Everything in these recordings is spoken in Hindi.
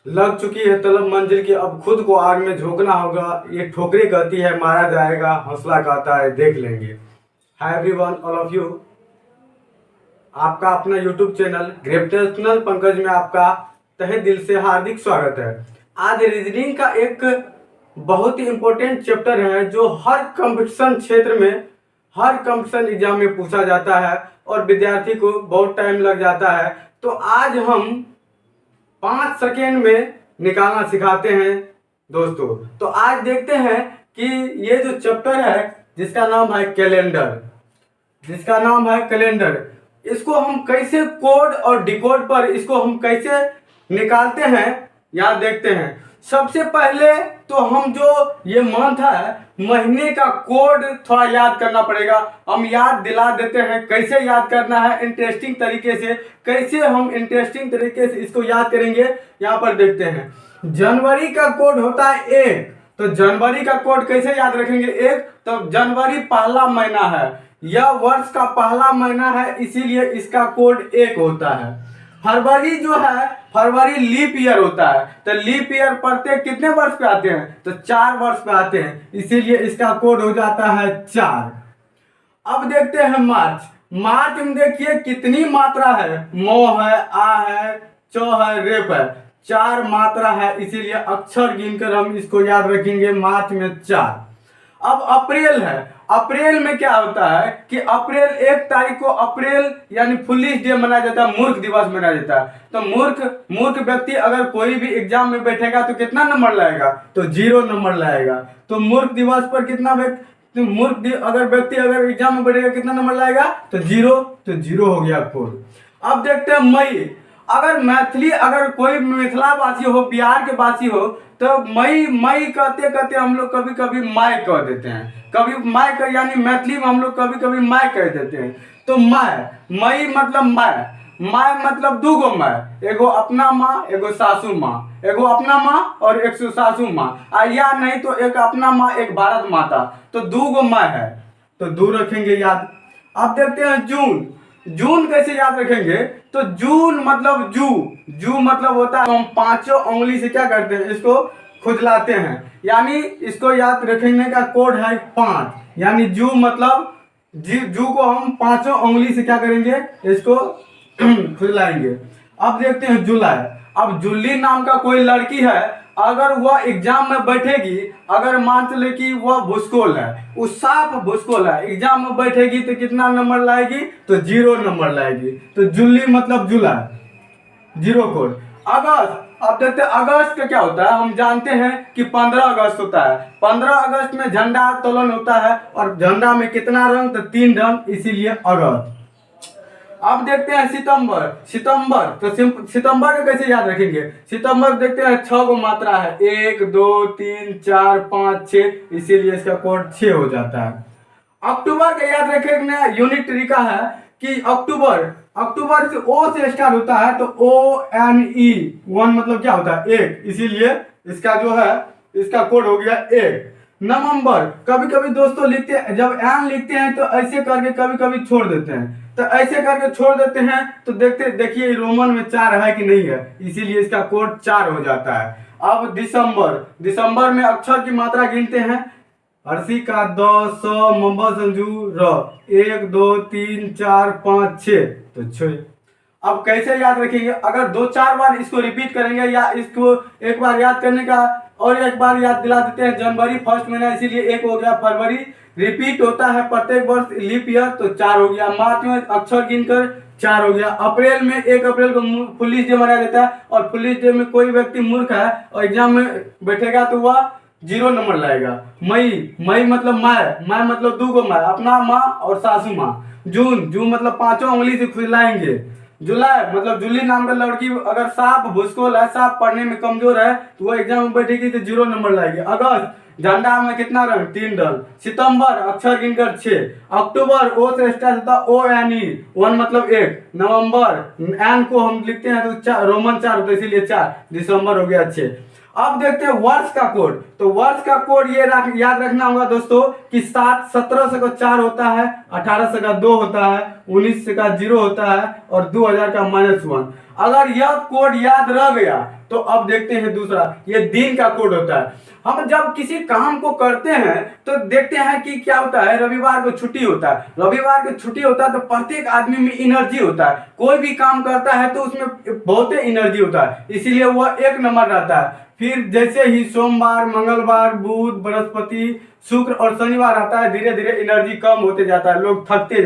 लग चुकी है तलब मंजिल की, अब खुद को आग में झोंकना होगा। ये ठोकरें कहती है मारा जाएगा, हौसला कहता है देख लेंगे। Hi everyone, all of you. आपका अपना यूट्यूब चैनल ग्रेविटेशनल पंकज में आपका तहे दिल से हार्दिक स्वागत है। आज रीजनिंग का एक बहुत ही इम्पोर्टेंट चैप्टर है जो हर कंपटीशन क्षेत्र में, हर कंपटीशन एग्जाम में पूछा जाता है और विद्यार्थी को बहुत टाइम लग जाता है। तो आज हम 5 सेकेंड में निकालना सिखाते हैं दोस्तों। तो आज देखते हैं कि ये जो चैप्टर है जिसका नाम है कैलेंडर, इसको हम कैसे कोड और डिकोड पर इसको हम कैसे निकालते हैं यहाँ देखते हैं। सबसे पहले तो हम जो ये मंथ है, महीने का कोड थोड़ा याद करना पड़ेगा। हम याद दिला देते हैं कैसे याद करना है इंटरेस्टिंग तरीके से। कैसे हम इंटरेस्टिंग तरीके से इसको याद करेंगे यहाँ पर देखते हैं। जनवरी का कोड होता है 1, तो जनवरी का कोड कैसे याद रखेंगे 1, तो जनवरी पहला महीना है, यह वर्ष का पहला महीना है, इसीलिए इसका कोड 1 होता है। फरवरी जो है, फरवरी लीप ईयर होता है, तो लीप ईयर पढ़ते कितने वर्ष पे आते हैं, तो 4 वर्ष पे आते हैं, इसीलिए इसका कोड हो जाता है 4। अब देखते हैं मार्च। मार्च में देखिए कितनी मात्रा है, मो है, आ है, चौ है, रेप है, 4 मात्रा है, इसीलिए अक्षर गिनकर हम इसको याद रखेंगे मार्च में 4। अब अप्रैल है। अप्रैल में क्या होता है कि अप्रैल 1 तारीख को अप्रैल यानी फुलिश डे मनाया जाता है, मूर्ख दिवस मनाया जाता है। तो मूर्ख व्यक्ति अगर कोई भी एग्जाम में बैठेगा तो कितना नंबर लाएगा, तो 0 नंबर लाएगा। तो मूर्ख दिवस पर कितना व्यक्ति अगर एग्जाम में बैठेगा कितना नंबर लाएगा, तो 0, तो 0 हो गया कोड। अब देखते हैं मई। अगर कोई मिथिला वासी हो, बिहार के वासी हो, तो मई कहते कहते हम लोग कभी कभी माय कह देते हैं, कभी माय कर यानी मैथिली में हम लोग कभी कभी माय कह देते हैं। तो मई मतलब माय मतलब 2 गो माय, एगो अपना माँ, एगो सासू माँ, एगो अपना माँ और एक सासू माँ, या नहीं तो एक अपना माँ एक भारत माता, तो 2 गो माय है, तो 2 रखेंगे याद। अब देखते हैं जून। जून कैसे याद रखेंगे, तो जून मतलब जू मतलब होता है, हम 5 उंगली से क्या करते हैं, इसको खुजलाते हैं, यानी इसको याद रखने का कोड है 5, यानी जू मतलब जू को हम 5 उंगली से क्या करेंगे, इसको खुजलाएंगे। अब देखते हैं जुलाई। अब जुल्ली नाम का कोई लड़की है, अगर वह एग्जाम में बैठेगी, अगर मान चले कि वह भूसकोल है, उस साफ भूसकोल है, एग्जाम में बैठेगी तो कितना नंबर लाएगी, तो 0 नंबर लाएगी। तो जुल्ली मतलब जुलाई, 0 कोड। अगस्त। अब देखते हैं अगस्त का क्या होता है, हम जानते हैं कि 15 अगस्त होता है। 15 अगस्त में झंडा उत्तोलन होता है, और झंडा में कितना रंग, तो 3 रंग, इसीलिए अगस्त। अब देखते हैं सितंबर। तो सितंबर को कैसे याद रखेंगे, सितंबर देखते हैं 6 गो मात्रा है, 1 2 3 4 5 6, इसीलिए इसका कोड 6 हो जाता है। अक्टूबर का याद रखने यूनिक तरीका है कि अक्टूबर से ओ से स्टार्ट होता है, तो ONE 1 मतलब क्या होता है 1, इसीलिए इसका जो है इसका कोड हो गया 1। नवंबर। कभी कभी दोस्तों लिखते हैं, जब एन लिखते हैं तो ऐसे करके कभी कभी छोड़ देते हैं, तो ऐसे करके छोड़ देते हैं, तो देखिए रोमन में 4 है कि नहीं है, iसीलिए इसका कोड 4 हो जाता है। अब दिसंबर में अक्षर की मात्रा गिनते हैं, हर्षी का 2 100 मोहम्मद संजू र 1 2 3 4 5 6, तो 6। अब कैसे याद रखेंगे, अगर 2-4 बार इसको रिपीट करेंगे, या इसको एक बार याद करने का और एक बार याद दिला देते हैं। जनवरी फर्स्ट महीना, इसीलिए 1 हो गया। फरवरी रिपीट होता है प्रत्येक वर्ष, लीप ईयर, तो 4 हो गया। मार्च में अक्षर गिनकर 4 हो गया। अप्रैल में 1 अप्रैल को पुलिस डे मनाया जाता है, और पुलिस डे में कोई व्यक्ति मूर्ख है और एग्जाम में बैठेगा तो वह 0 नंबर लाएगा। मई मतलब माय मतलब 2 गो माय, अपना माँ और सासू माँ। जून मतलब 5 उंगली से खुजलाएंगे। जुलाई मतलब जुली नाम का लड़की अगर साफ भूसकोल है, साफ पढ़ने में कमजोर है, तो वो एग्जाम में बैठेगी तो 0 नंबर लाएगी। अगस्त झंडा में कितना रंग, 3 रंग। सितंबर अक्षर गिनकर 6। अक्टूबर ओ से स्टार्ट होता है, ONE 1 मतलब 1। नवंबर एन को हम लिखते हैं तो रोमन 4 होता है, इसीलिए 4। दिसंबर हो गया 6। अब देखते हैं वर्ष का कोड। तो वर्ष का कोड ये याद रखना होगा दोस्तों कि 17 से का 4 होता है, 18 से का 2 होता है, 19 से का 0 होता है, और 2000 का -1। अगर यह कोड याद रह गया तो अब देखते हैं दूसरा, ये दिन का कोड होता है। हम जब किसी काम को करते हैं तो देखते हैं कि क्या होता है, रविवार को छुट्टी होता है। रविवार को छुट्टी होता है तो प्रत्येक आदमी में एनर्जी होता है, कोई भी काम करता है तो उसमें बहुत एनर्जी होता है, इसीलिए वह एक नंबर रहता है। फिर जैसे ही सोमवार, मंगलवार, बुध, बृहस्पति, शुक्र और शनिवार आता है, धीरे धीरे एनर्जी कम होते जाता है, लोग थकते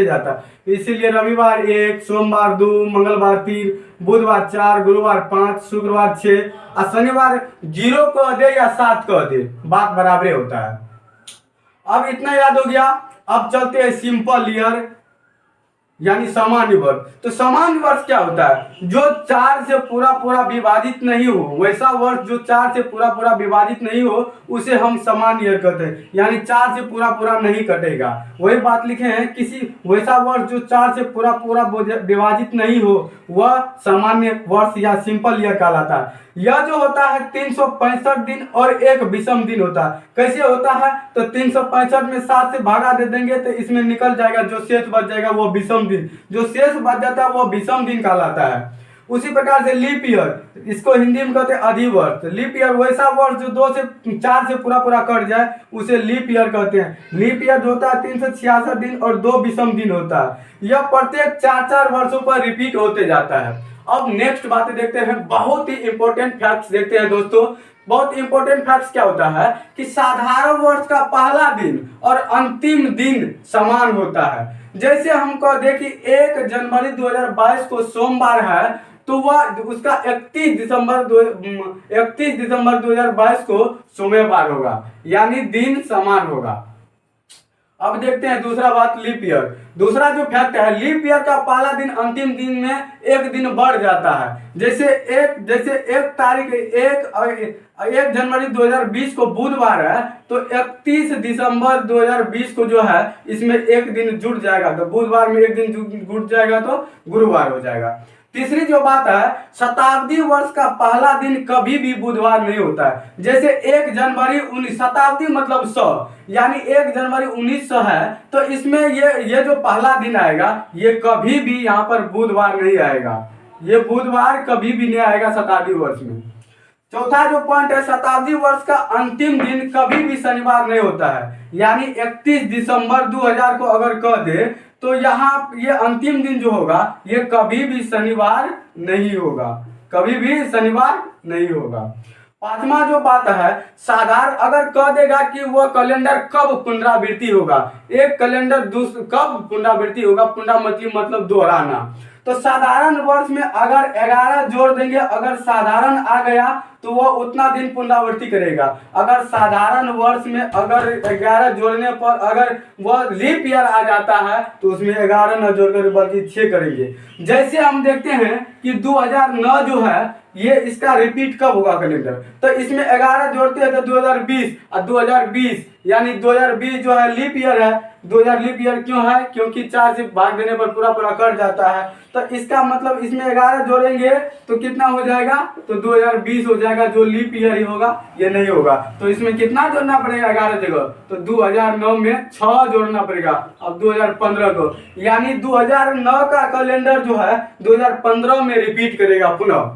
जाता है। इसीलिए रविवार 1, सोमवार 2, मंगलवार 3, बुधवार 4, गुरुवार 5, शुक्रवार 6 और शनिवार 0 कह दे या 7 कह दे, बात बराबर होता है। अब इतना याद हो गया। अब चलते हैं सिंपल ईयर यानी सामान्य वर्ष। तो सामान्य वर्ष क्या होता है, जो 4 से पूरा विभाजित नहीं हो, वैसा वर्ष जो 4 से पूरा विभाजित नहीं हो उसे हम सामान्य ईयर कहते हैं, यानी 4 से पूरा नहीं कटेगा। वही बात लिखे हैं, किसी वैसा वर्ष जो 4 से पूरा विभाजित नहीं हो वह सामान्य वर्ष या सिंपल ईयर कहलाता है। यह जो होता है 365 दिन और एक विषम दिन होता है। कैसे होता है, तो 365 में 7 से भागा दे देंगे तो इसमें निकल जाएगा, जो शेष बच जाएगा वो विषम दिन, जो शेष बच जाता है वो विषम दिन कहलाता है। उसी प्रकार से लीप ईयर, इसको हिंदी में कहते हैं अधिवर्ष। लीप ईयर वैसा वर्ष जो 2 से 4 से पूरा कट जाए उसे लीप ईयर कहते हैं। लीप ईयर जो होता है 366 दिन और 2 विषम दिन होता है। यह प्रत्येक 4 वर्षों पर रिपीट होते जाता है। अब नेक्स्ट बातें देखते हैं, बहुत ही इंपॉर्टेंट फैक्ट्स देखते हैं दोस्तों। बहुत इंपॉर्टेंट फैक्ट्स क्या होता है कि साधारण वर्ष का पहला दिन और अंतिम दिन समान होता है। जैसे हम कह दे कि 1 जनवरी 2022 को सोमवार है तो वह उसका 31 दिसंबर 2022 को सोमवार होगा, यानी दिन समान होगा। अब देखते हैं दूसरा बात, लीप ईयर। दूसरा जो फैक्ट है, लीप ईयर का पहला दिन अंतिम दिन में एक दिन बढ़ जाता है। जैसे 1 जनवरी 2020 को बुधवार है तो 31 दिसंबर 2020 को जो है इसमें एक दिन जुड़ जाएगा, तो बुधवार में एक दिन जुड़ जाएगा तो गुरुवार हो जाएगा। तीसरी जो बात है, शताब्दी वर्ष का पहला दिन कभी भी बुधवार नहीं होता है। जैसे 1 जनवरी 19, शताब्दी मतलब 100, यानी 1 जनवरी 1900 है तो इसमें ये जो पहला दिन आएगा ये कभी भी यहाँ पर बुधवार नहीं आएगा, ये बुधवार कभी भी नहीं आएगा शताब्दी वर्ष में। चौथा जो पॉइंट है, शताब्दी वर्ष का अंतिम दिन कभी भी शनिवार नहीं होता है, यानी 31 दिसंबर 2000 को अगर कह दे तो यहाँ ये अंतिम दिन जो होगा ये कभी भी शनिवार नहीं होगा, कभी भी शनिवार नहीं होगा। पांचवा जो बात है, साधारण अगर कह देगा कि वह कैलेंडर कब पुनरावृत्ति होगा, एक कैलेंडर कब पुनरावृत्ति होगा, पुनरावृत्ति मतलब दोहराना। तो साधारण वर्ष में अगर 11 जोड़ देंगे, अगर साधारण आ गया तो वह उतना दिन पुनरावृत्ति करेगा। अगर साधारण वर्ष में अगर 11 जोड़ने पर अगर वह लीप ईयर आ जाता है तो उसमें 11 न जोड़कर बल्कि 6 करेंगे। जैसे हम देखते हैं कि 2009 जो है ये इसका रिपीट कब होगा कैलेंडर, तो इसमें 11 जोड़ते हैं तो 2020 और 2020 यानी 2020 जो है लीप ईयर है। 2000 लीप ईयर क्यों है, क्योंकि 4 से भाग देने पर पूरा कट जाता है, तो इसका मतलब इसमें 11 जोड़ेंगे तो कितना हो जाएगा, तो 2020 हो जाएगा, जो लीप ईयर ही होगा ये नहीं होगा। तो इसमें कितना जोड़ना पड़ेगा 11 जगह, तो 2009 में 6 जोड़ना पड़ेगा अब 2015 को, यानी 2009 का कैलेंडर जो है 2015 में रिपीट करेगा पुनः।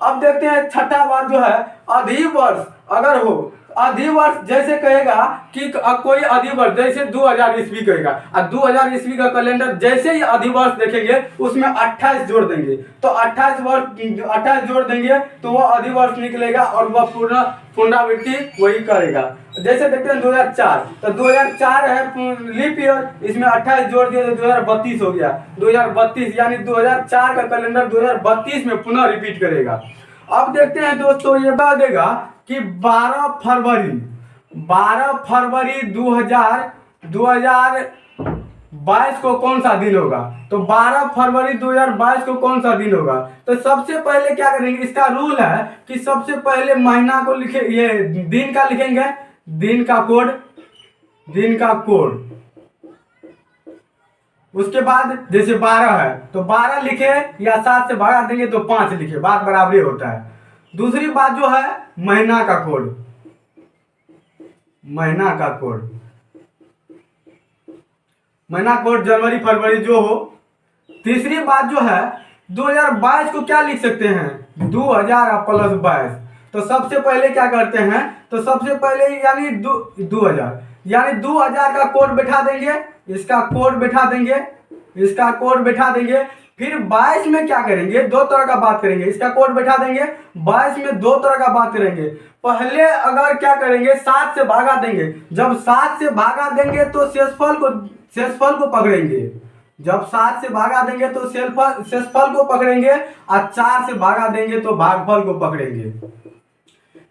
अब देखते हैं छठा बात जो है, अधिवर्ष अगर हो, अधिवर्ष जैसे कहेगा कि कोई अधिवर्ष जैसे 2000 ईस्वी कहेगा और 2000 ईस्वी का कैलेंडर जैसे ही अधिवर्ष देखेंगे उसमें 28 जोड़ देंगे, तो 28 जोड़ देंगे तो वह अधिवर्ष निकलेगा और वह पूर्ण पुनरावृत्ति वही करेगा। जैसे देखते हैं 2004, तो 2004 है लीप ईयर, इसमें 28 जोड़ दिया तो 2032 हो गया, 2032 यानी 2004 का कैलेंडर 2032 में पुनः रिपीट करेगा। अब देखते हैं दोस्तों, ये बता देगा कि 12 फरवरी 2022 को कौन सा दिन होगा, तो 12 फरवरी 2022 को कौन सा दिन होगा। तो सबसे पहले क्या करेंगे, इसका रूल है कि सबसे पहले महीना को लिखे, ये दिन का लिखेंगे, दिन का कोड। उसके बाद जैसे 12 है तो 12 लिखे या 7 से भागा देंगे तो 5 लिखे, बात बराबरी होता है। दूसरी बात जो है महीना का कोड, महीना कोड जनवरी फरवरी जो हो। तीसरी बात जो है 2022 को क्या लिख सकते हैं 2000 प्लस 22। तो सबसे पहले क्या करते हैं, तो सबसे पहले यानी 2000 यानी 2000 का कोड बैठा देंगे, इसका कोड बैठा देंगे, इसका कोड बैठा देंगे। फिर 22 में क्या करेंगे, दो तरह का बात करेंगे, इसका कोड बैठा देंगे। 22 में दो तरह का बात करेंगे। पहले अगर क्या करेंगे 7 से भागा देंगे, जब 7 से भागा देंगे तो शेषफल को पकड़ेंगे। जब 7 से भागा देंगे तो शेषफल को पकड़ेंगे और 4 से भागा देंगे तो भागफल को पकड़ेंगे।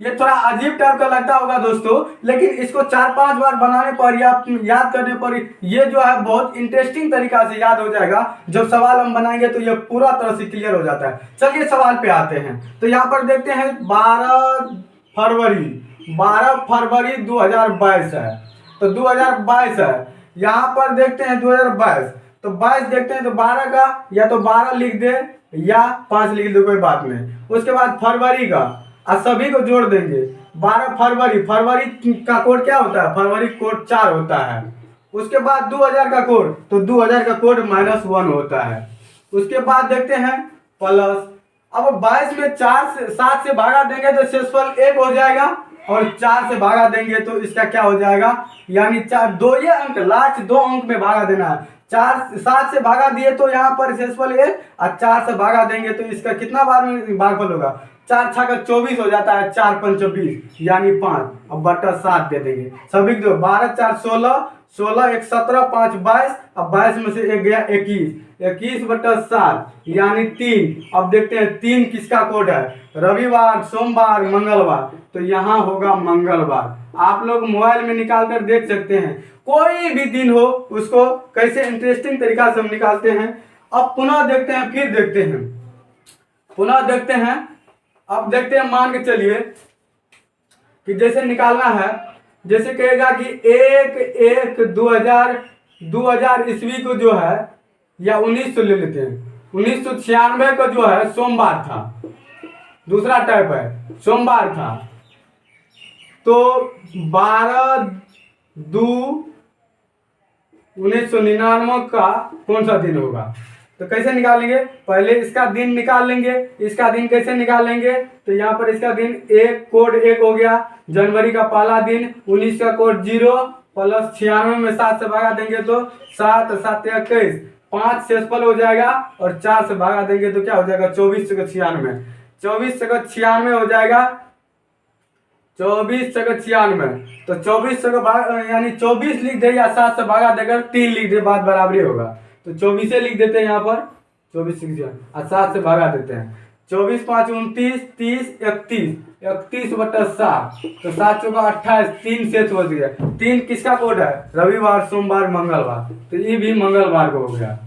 ये थोड़ा अजीब टाइप का लगता होगा दोस्तों, लेकिन इसको 4-5 बार बनाने पर या याद करने पर ये जो है बहुत इंटरेस्टिंग तरीका से याद हो जाएगा। जब सवाल हम बनाएंगे तो ये पूरा तरह से क्लियर हो जाता है। चलिए सवाल पे आते हैं। तो यहाँ पर देखते हैं 12 फरवरी 2022 है, तो 2022 है। यहाँ पर देखते हैं 2022, तो 22 देखते हैं तो 12 का या तो 12 लिख दे या 5 लिख दे, कोई बात नहीं। उसके बाद फरवरी का और सभी को जोड़ देंगे। 12 फरवरी का कोड क्या होता है, फरवरी कोड 4 होता है। उसके बाद 2000 का कोड, तो 2000 का कोड -1 होता है। उसके बाद देखते हैं प्लस। अब 22 में 7 से भागा देंगे तो शेषफल 1 हो जाएगा, और 4 से भागा देंगे तो इसका क्या हो जाएगा, यानी 4 ये अंक लास्ट 2 अंक में भागा देना है। 7 से भागा दिए तो यहाँ पर शेषफल 1, और 4 से भागा देंगे तो इसका कितना बार में भागफल होगा, 4 छक्का 24 हो जाता है, 4 पंच 20 यानी 5। अब बटा 7 दे देंगे सभी को। 12 4 16, 16 1 17, 5 22। अब 22 में से 1 गया 21, 21 बटा 7 यानी 3। अब देखते हैं 3 किसका कोड है, रविवार, सोमवार, मंगलवार। तो यहाँ होगा मंगलवार। आप लोग मोबाइल में निकाल कर देख सकते हैं, कोई भी दिन हो उसको कैसे इंटरेस्टिंग तरीका से हम निकालते हैं। अब पुनः देखते हैं, फिर देखते हैं, पुनः देखते हैं। अब देखते हैं, मान के चलिए कि जैसे निकालना है, जैसे कहेगा कि 1/1/2000 ईस्वी को जो है, या 1900 ले लेते हैं, 1996 को जो है सोमवार था, दूसरा टाइप है सोमवार था। तो 12/2/1999 का कौन सा दिन होगा, तो कैसे निकालेंगे, पहले इसका दिन निकाल लेंगे। इसका दिन कैसे निकालेंगे, तो यहाँ पर इसका दिन कोड 1 हो गया, जनवरी का पहला दिन। 19 का कोड 0 प्लस 96 में 7 से भागा देंगे तो 7 7 21, 5 शेषफल हो जाएगा, और 4 से भागा देंगे तो क्या हो जाएगा 24 से 96, 24 से 96 हो जाएगा, 24 से 96। तो 24 से यानी 24 लिख दे या 7 से भागा देकर 3 लिख दे, बात बराबरी होगा। तो 24 लिख देते हैं यहाँ पर, 24 और 7 से भागा देते हैं। 24 5 29, 30 31, 31 बटा 7, तो 7 चौका 28, 3 शेष बच गया। 3 किसका कोड है, रविवार, सोमवार, मंगलवार। तो ये भी मंगलवार को हो गया।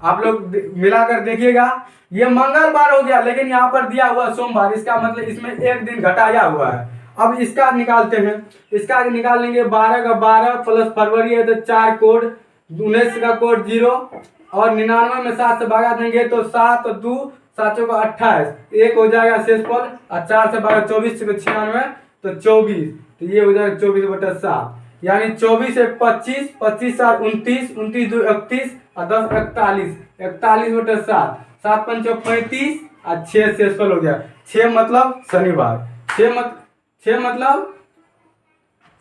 आप लोग मिलाकर देखिएगा, ये मंगलवार हो गया, लेकिन यहाँ पर दिया हुआ सोमवार, इसका मतलब इसमें 1 दिन घटाया हुआ है। अब इसका निकालते हैं, इसका निकाल लेंगे। 12 का 12 प्लस फरवरी है तो 4 कोड, 19 का कोड 0, और 99 में 7 से भागा देंगे तो 7 2 7 का 28, 1 हो जाएगा शेषफल, और 4 से भागा 24 से 96 तो 24, तो ये हो जाएगा 24 बटा 7, यानी 24 1 25, 25 4 29, 29 2 31, और 10 41, 41 बटा 7, 7 5 35, और 6 शेषफल हो गया। 6 मतलब शनिवार, 6 मतलब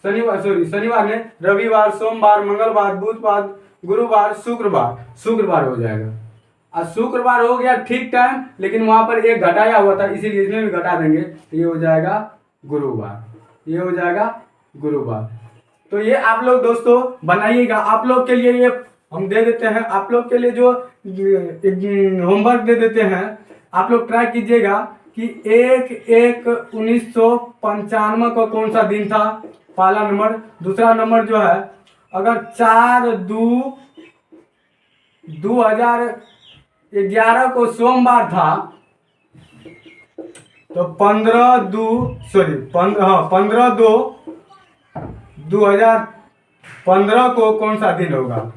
शनिवार, शनिवार ने रविवार, सोमवार, मंगलवार, बुधवार, गुरुवार, शुक्रवार हो जाएगा। और शुक्रवार हो गया ठीक टाइम, लेकिन वहां पर 1 घटाया हुआ था, इसीलिए इसमें भी घटा देंगे, तो ये हो जाएगा गुरुवार, ये हो जाएगा गुरुवार। तो ये आप लोग दोस्तों बनाइएगा। आप लोग के लिए ये हम दे देते हैं, आप लोग के लिए जो होमवर्क दे देते हैं, आप लोग ट्राई कीजिएगा कि 1/1/1995 को कौन सा दिन था, पहला नंबर। दूसरा नंबर जो है, अगर 4/2/2011 को सोमवार था, तो 15/2/2015 को कौन सा दिन होगा।